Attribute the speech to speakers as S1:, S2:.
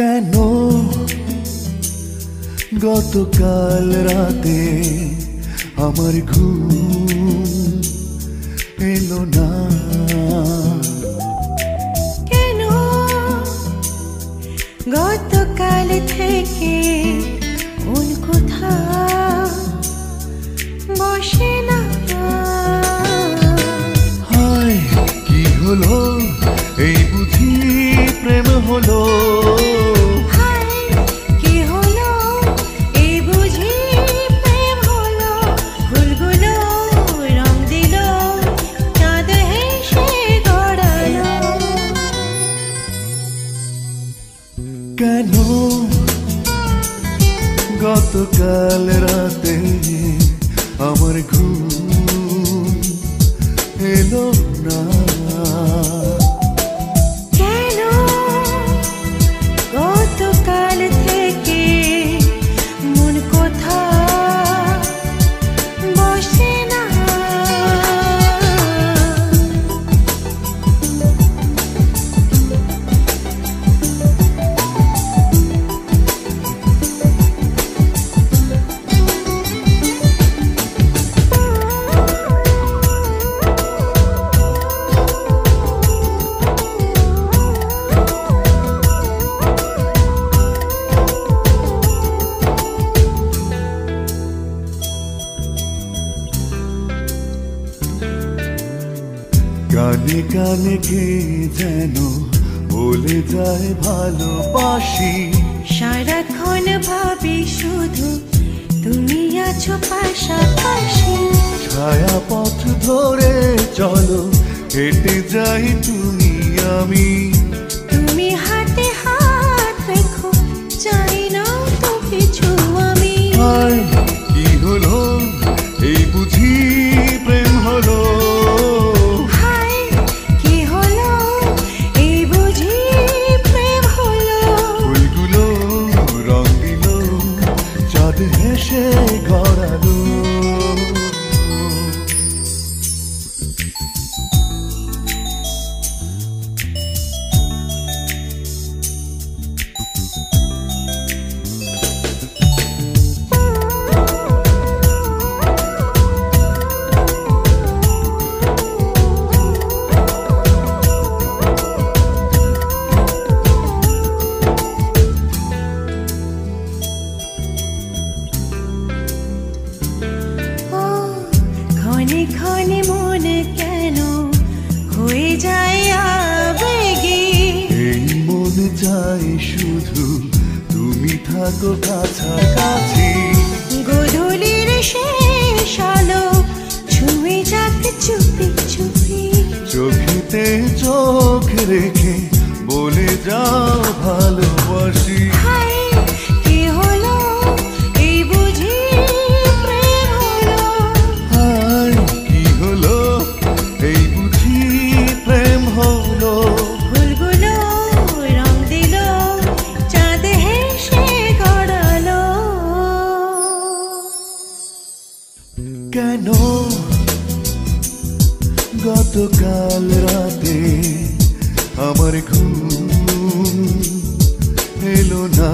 S1: কেন গতকাল রাতে আমার ঘুম এলো না?
S2: কেন গতকাল থেকে কোন কোথা বসে না?
S1: হায় কি হলো, এই বুঝি প্রেম হলো? কেন গতকাল রাতে আমার ঘুম এলো না?
S2: কেন গতকাল থেকে মন কোথা বসে না?
S1: কানে কানে কে যেন বলে যায় ভালোবাসি।
S2: সারাক্ষণ ভাবি শুধু তুমি আছো পাশাপাশি।
S1: ছায়া পথ ধরে চলো, হেঁটে যাই তুমি আমি।
S2: তুমি হাতে হাত রেখো, চাই না তো কিছু আমি।
S1: আর কি হলো, এই বুঝি প্রেম হলো? হেসে গড়ালো
S2: ক্ষণে ক্ষণে মনে কেন হয়ে যায় আবেগে?
S1: এই মনে চাই শুধু তুমি থাকো কাছাকাছি।
S2: গোধূলির শেষ আলো ছুঁয়ে যাক চুপি চুপি।
S1: চোখেতে চোখ রেখে বলে যাও ভালোবাসি। কেন গতকাল রাতে আমার ঘুম এলো না?